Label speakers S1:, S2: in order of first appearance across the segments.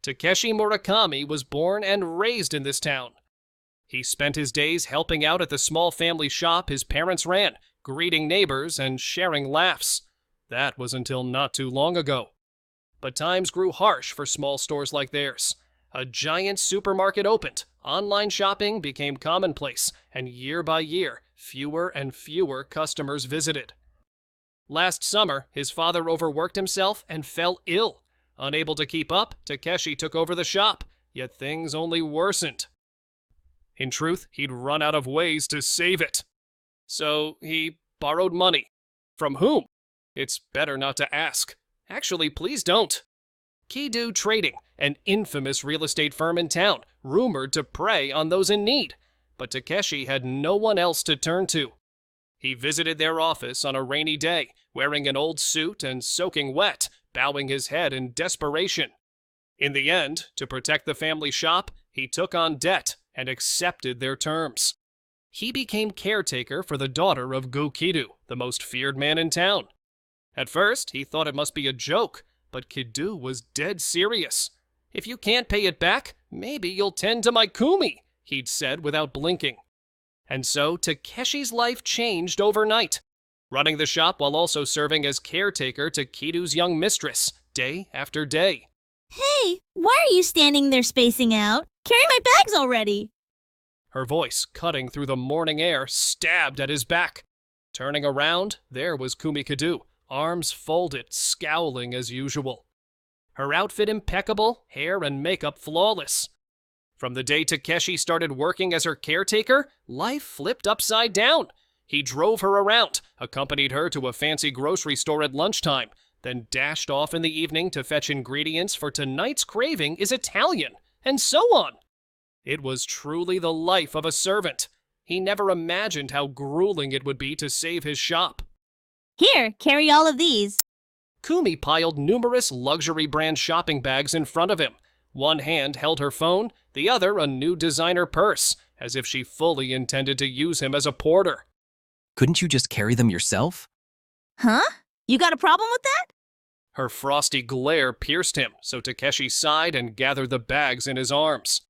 S1: Takeshi Murakami was born and raised in this town. He spent his days helping out at the small family shop his parents ran, greeting neighbors and sharing laughs. That was until not too long ago. But times grew harsh for small stores like theirs. A giant supermarket opened, online shopping became commonplace, and year by year, fewer and fewer customers visited. Last summer, his father overworked himself and fell ill. Unable to keep up, Takeshi took over the shop, yet things only worsened. In truth, he'd run out of ways to save it. So he borrowed money. From whom? It's better not to ask. Actually, please don't. Kidou Trading, an infamous real estate firm in town, rumored to prey on those in need. But Takeshi had no one else to turn to. He visited their office on a rainy day, wearing an old suit and soaking wet, bowing his head in desperation. In the end, to protect the family shop, he took on debt and accepted their terms. He became caretaker for the daughter of Kidou, the most feared man in town. At first, he thought it must be a joke, but Kidou was dead serious. "If you can't pay it back, maybe you'll tend to my Kumi," he'd said without blinking. And so Takeshi's life changed overnight, running the shop while also serving as caretaker to Kidou's young mistress, day after day.
S2: Hey, why are you standing there spacing out? Carry my bags already!
S1: Her voice, cutting through the morning air, stabbed at his back. Turning around, there was Kumi Kidou, arms folded, scowling as usual. Her outfit impeccable, hair and makeup flawless. From the day Takeshi started working as her caretaker, life flipped upside down. He drove her around, accompanied her to a fancy grocery store at lunchtime, then dashed off in the evening to fetch ingredients for tonight's craving is Italian, and so on. It was truly the life of a servant. He never imagined how grueling it would be to save his shop.
S2: Here, carry all of these.
S1: Kumi piled numerous luxury brand shopping bags in front of him. One hand held her phone, the other a new designer purse, as if she fully intended to use him as a porter.
S3: Couldn't you just carry them yourself?
S2: Huh? You got a problem with that?
S1: Her frosty glare pierced him, so Takeshi sighed and gathered the bags in his arms.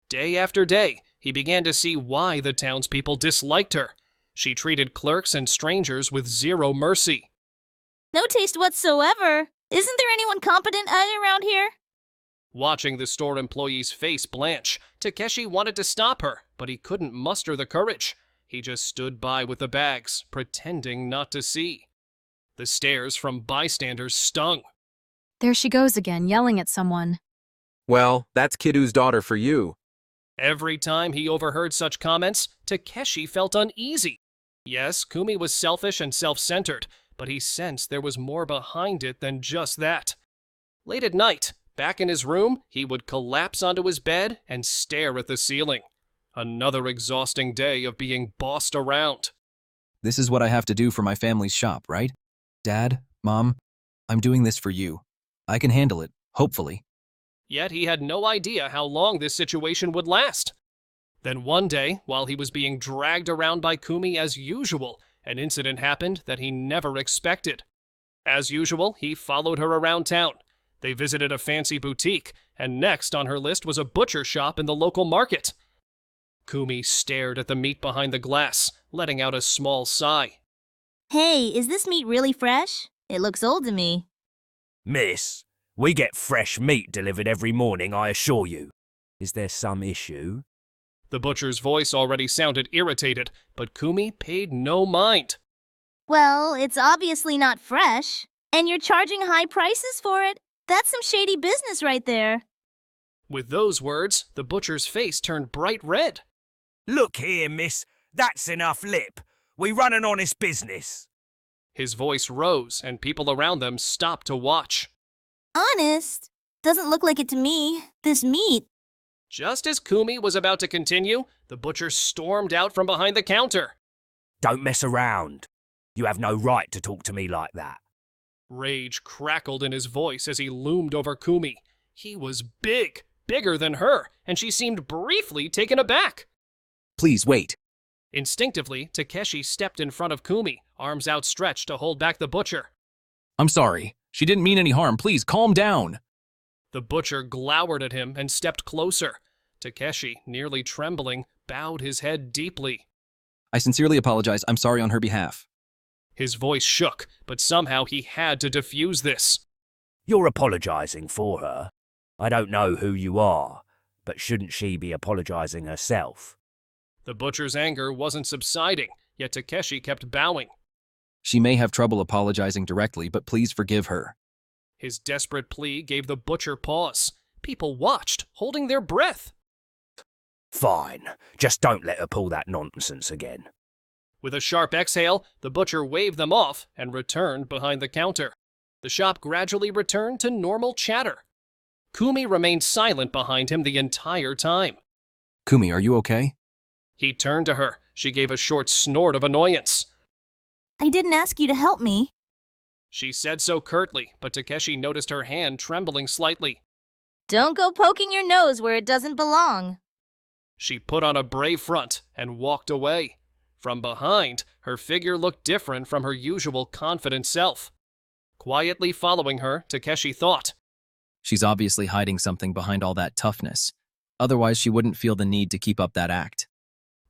S1: Day after day, he began to see why the townspeople disliked her. She treated clerks and strangers with zero mercy.
S2: No taste whatsoever. Isn't there anyone competent around here?
S1: Watching the store employee's face blanch, Takeshi wanted to stop her, but he couldn't muster the courage. He just stood by with the bags, pretending not to see. The stares from bystanders stung.
S4: There she goes again, yelling at someone.
S5: Well, that's Kidou's daughter for you.
S1: Every time he overheard such comments, Takeshi felt uneasy. Yes, Kumi was selfish and self-centered, but he sensed there was more behind it than just that. Late at night, back in his room, he would collapse onto his bed and stare at the ceiling. Another exhausting day of being bossed around.
S3: This is what I have to do for my family's shop, right? Dad, Mom, I'm doing this for you. I can handle it, hopefully.
S1: Yet he had no idea how long this situation would last. Then one day, while he was being dragged around by Kumi as usual, an incident happened that he never expected. As usual, he followed her around town. They visited a fancy boutique, and next on her list was a butcher shop in the local market. Kumi stared at the meat behind the glass, letting out a small sigh.
S2: Hey, is this meat really fresh? It looks old to me.
S6: Miss, we get fresh meat delivered every morning, I assure you. Is there some issue?
S1: The butcher's voice already sounded irritated, but Kumi paid no mind.
S2: Well, it's obviously not fresh, and you're charging high prices for it. That's some shady business right there.
S1: With those words, the butcher's face turned bright red.
S6: Look here, miss, that's enough lip. We run an honest business.
S1: His voice rose, and people around them stopped to watch.
S2: Honest? Doesn't look like it to me. This meat.
S1: Just as Kumi was about to continue, the butcher stormed out from behind the counter.
S6: Don't mess around. You have no right to talk to me like that.
S1: Rage crackled in his voice as he loomed over Kumi. He was big, bigger than her, and she seemed briefly taken aback.
S3: Please wait.
S1: Instinctively, Takeshi stepped in front of Kumi, arms outstretched to hold back the butcher.
S3: I'm sorry. She didn't mean any harm. Please calm down.
S1: The butcher glowered at him and stepped closer. Takeshi, nearly trembling, bowed his head deeply.
S3: I sincerely apologize. I'm sorry on her behalf.
S1: His voice shook, but somehow he had to defuse this.
S6: You're apologizing for her. I don't know who you are, but shouldn't she be apologizing herself?
S1: The butcher's anger wasn't subsiding, yet Takeshi kept bowing.
S3: She may have trouble apologizing directly, but please forgive her.
S1: His desperate plea gave the butcher pause. People watched, holding their breath.
S6: Fine. Just don't let her pull that nonsense again.
S1: With a sharp exhale, the butcher waved them off and returned behind the counter. The shop gradually returned to normal chatter. Kumi remained silent behind him the entire time.
S3: Kumi, are you okay?
S1: He turned to her. She gave a short snort of annoyance.
S2: I didn't ask you to help me.
S1: She said so curtly, but Takeshi noticed her hand trembling slightly.
S2: Don't go poking your nose where it doesn't belong.
S1: She put on a brave front and walked away. From behind, her figure looked different from her usual confident self. Quietly following her, Takeshi thought,
S3: She's obviously hiding something behind all that toughness. Otherwise, she wouldn't feel the need to keep up that act.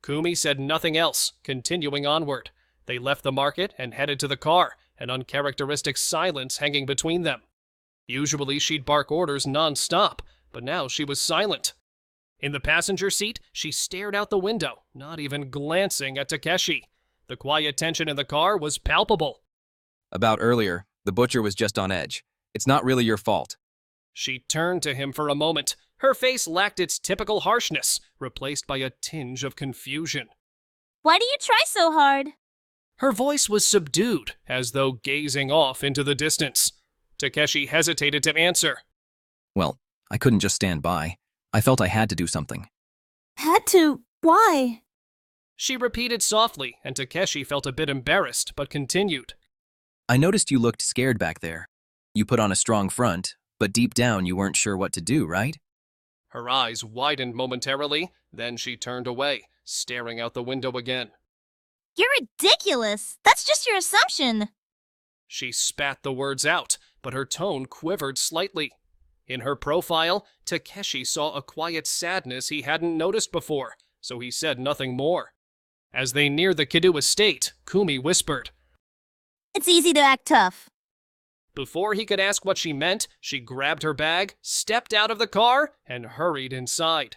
S1: Kumi said nothing else, continuing onward. They left the market and headed to the car, an uncharacteristic silence hanging between them. Usually she'd bark orders non-stop, but now she was silent. In the passenger seat, she stared out the window, not even glancing at Takeshi. The quiet tension in the car was palpable.
S3: About earlier, the butcher was just on edge. It's not really your fault.
S1: She turned to him for a moment. Her face lacked its typical harshness, replaced by a tinge of confusion.
S2: Why do you try so hard?
S1: Her voice was subdued, as though gazing off into the distance. Takeshi hesitated to answer.
S3: Well, I couldn't just stand by. I felt I had to do something.
S2: Had to? Why?
S1: She repeated softly, and Takeshi felt a bit embarrassed, but continued.
S3: I noticed you looked scared back there. You put on a strong front, but deep down you weren't sure what to do, right?
S1: Her eyes widened momentarily, then she turned away, staring out the window again.
S2: You're ridiculous. That's just your assumption.
S1: She spat the words out, but her tone quivered slightly. In her profile, Takeshi saw a quiet sadness he hadn't noticed before, so he said nothing more. As they neared the Kidou estate, Kumi whispered.
S2: It's easy to act tough.
S1: Before he could ask what she meant, she grabbed her bag, stepped out of the car, and hurried inside.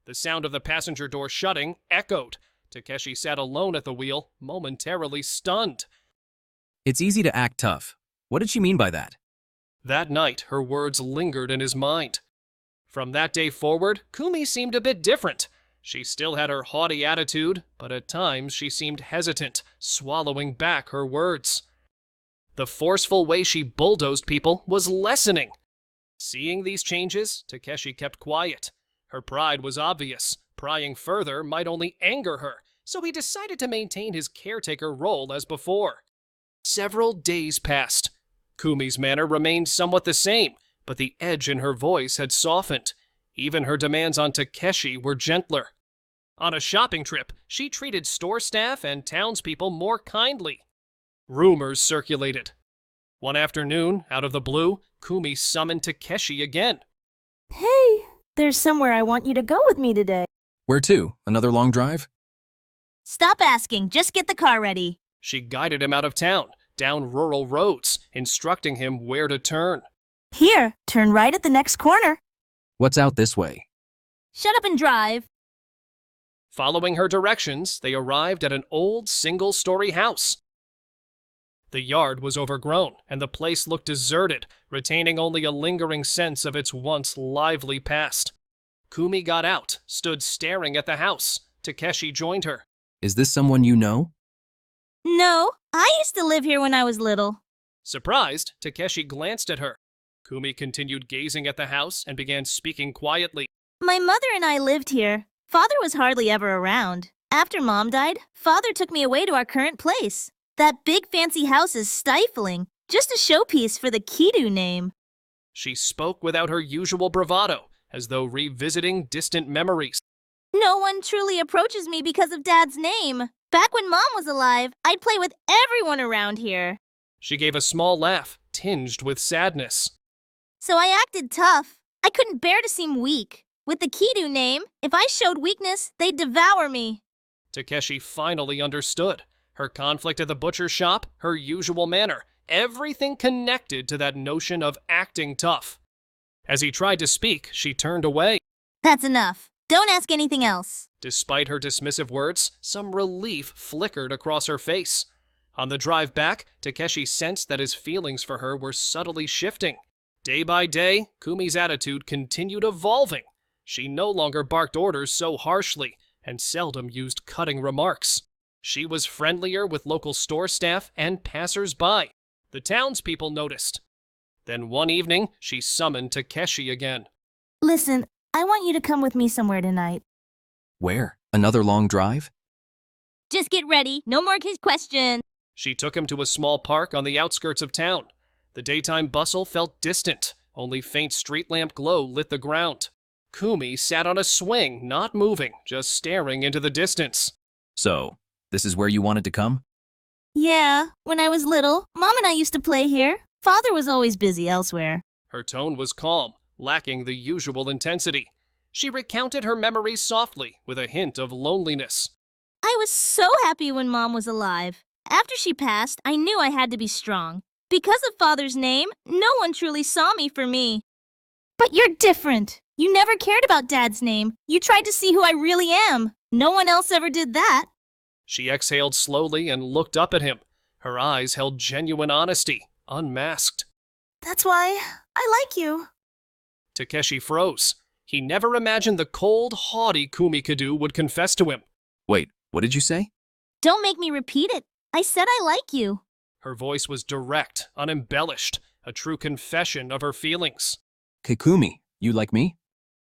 S1: The sound of the passenger door shutting echoed. Takeshi sat alone at the wheel, momentarily stunned.
S3: It's easy to act tough. What did she mean by that?
S1: That night, her words lingered in his mind. From that day forward, Kumi seemed a bit different. She still had her haughty attitude, but at times she seemed hesitant, swallowing back her words. The forceful way she bulldozed people was lessening. Seeing these changes, Takeshi kept quiet. Her pride was obvious. Prying further might only anger her, so he decided to maintain his caretaker role as before. Several days passed. Kumi's manner remained somewhat the same, but the edge in her voice had softened. Even her demands on Takeshi were gentler. On a shopping trip, she treated store staff and townspeople more kindly. Rumors circulated. One afternoon, out of the blue, Kumi summoned Takeshi again.
S2: Hey, there's somewhere I want you to go with me today.
S3: Where to? Another long drive?
S2: Stop asking, just get the car ready.
S1: She guided him out of town, down rural roads, instructing him where to turn.
S2: Here, turn right at the next corner.
S3: What's out this way?
S2: Shut up and drive.
S1: Following her directions, they arrived at an old single-story house. The yard was overgrown, and the place looked deserted, retaining only a lingering sense of its once lively past. Kumi got out, stood staring at the house. Takeshi joined her.
S3: Is this someone you know?
S2: No, I used to live here when I was little.
S1: Surprised, Takeshi glanced at her. Kumi continued gazing at the house and began speaking quietly.
S2: My mother and I lived here. Father was hardly ever around. After Mom died, Father took me away to our current place. That big fancy house is stifling, just a showpiece for the Kidou name.
S1: She spoke without her usual bravado, as though revisiting distant memories.
S2: No one truly approaches me because of Dad's name. Back when Mom was alive, I'd play with everyone around here.
S1: She gave a small laugh, tinged with sadness.
S2: So I acted tough. I couldn't bear to seem weak. With the Kidou name, if I showed weakness, they'd devour me.
S1: Takeshi finally understood. Her conflict at the butcher's shop, her usual manner, everything connected to that notion of acting tough. As he tried to speak, she turned away.
S2: That's enough. Don't ask anything else.
S1: Despite her dismissive words, some relief flickered across her face. On the drive back, Takeshi sensed that his feelings for her were subtly shifting. Day by day, Kumi's attitude continued evolving. She no longer barked orders so harshly and seldom used cutting remarks. She was friendlier with local store staff and passers-by. The townspeople noticed. Then one evening, she summoned Takeshi again.
S2: Listen, I want you to come with me somewhere tonight.
S3: Where? Another long drive?
S2: Just get ready. No more kids questions.
S1: She took him to a small park on the outskirts of town. The daytime bustle felt distant. Only faint street lamp glow lit the ground. Kumi sat on a swing, not moving, just staring into the distance.
S3: So, this is where you wanted to come?
S2: Yeah, when I was little, Mom and I used to play here. Father was always busy elsewhere.
S1: Her tone was calm, lacking the usual intensity. She recounted her memories softly, with a hint of loneliness.
S2: I was so happy when Mom was alive. After she passed, I knew I had to be strong. Because of Father's name, no one truly saw me for me. But you're different. You never cared about Dad's name. You tried to see who I really am. No one else ever did that.
S1: She exhaled slowly and looked up at him. Her eyes held genuine honesty, unmasked.
S2: That's why I like you.
S1: Takeshi froze. He never imagined the cold, haughty Kumi Kidou would confess to him.
S3: Wait, what did you say?
S2: Don't make me repeat it. I said I like you.
S1: Her voice was direct, unembellished, a true confession of her feelings.
S3: Kumi, you like me?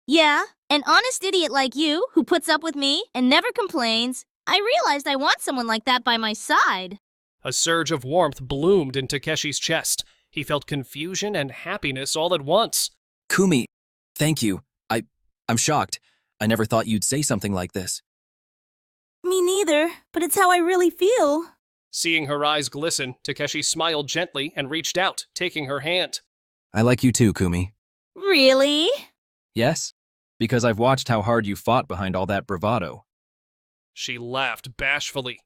S2: Yeah, an honest idiot like you, who puts up with me and never complains. I realized I want someone like that by my side.
S1: A surge of warmth bloomed in Takeshi's chest. He felt confusion and happiness all at once.
S3: Kumi, thank you. I'm shocked. I never thought you'd say something like this.
S2: Me neither, but it's how I really feel.
S1: Seeing her eyes glisten, Takeshi smiled gently and reached out, taking her hand.
S3: I like you too, Kumi.
S2: Really?
S3: Yes, because I've watched how hard you fought behind all that bravado.
S1: She laughed bashfully.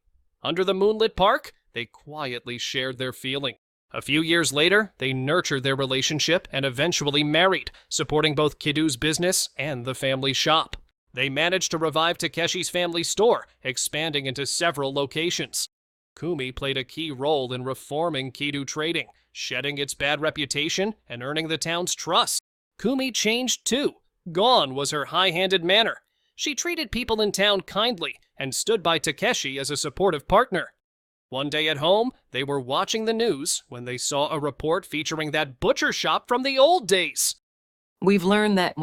S1: Under the moonlit park, they quietly shared their feeling. A few years later, they nurtured their relationship and eventually married, supporting both Kidou's business and the family shop. They managed to revive Takeshi's family store, expanding into several locations. Kumi played a key role in reforming Kidou Trading, shedding its bad reputation and earning the town's trust. Kumi changed too. Gone was her high-handed manner. She treated people in town kindly and stood by Takeshi as a supportive partner. One day at home, they were watching the news when they saw a report featuring that butcher shop from the old days.
S7: We've learned that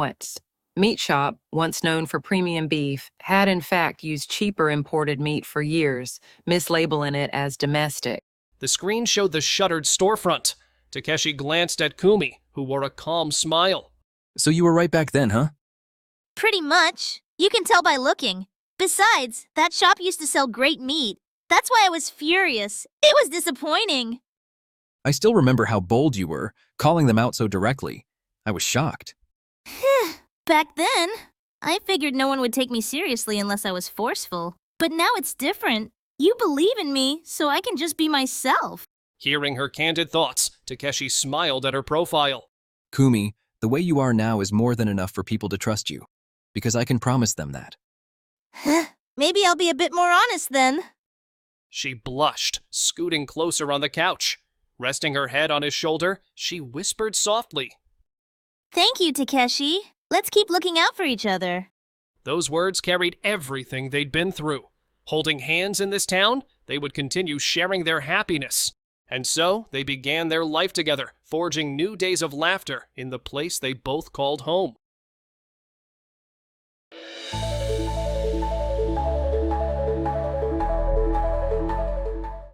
S7: meat shop, once known for premium beef, had in fact used cheaper imported meat for years, mislabeling it as domestic.
S1: The screen showed the shuttered storefront. Takeshi glanced at Kumi, who wore a calm smile.
S3: So you were right back then, huh?
S2: Pretty much. You can tell by looking. Besides, that shop used to sell great meat. That's why I was furious. It was disappointing.
S3: I still remember how bold you were, calling them out so directly. I was shocked.
S2: Back then, I figured no one would take me seriously unless I was forceful. But now it's different. You believe in me, so I can just be myself.
S1: Hearing her candid thoughts, Takeshi smiled at her profile.
S3: Kumi, the way you are now is more than enough for people to trust you, because I can promise them that.
S2: Maybe I'll be a bit more honest then.
S1: She blushed, scooting closer on the couch. Resting her head on his shoulder, she whispered softly.
S2: Thank you, Takeshi. Let's keep looking out for each other.
S1: Those words carried everything they'd been through. Holding hands in this town, they would continue sharing their happiness. And so, they began their life together, forging new days of laughter in the place they both called home.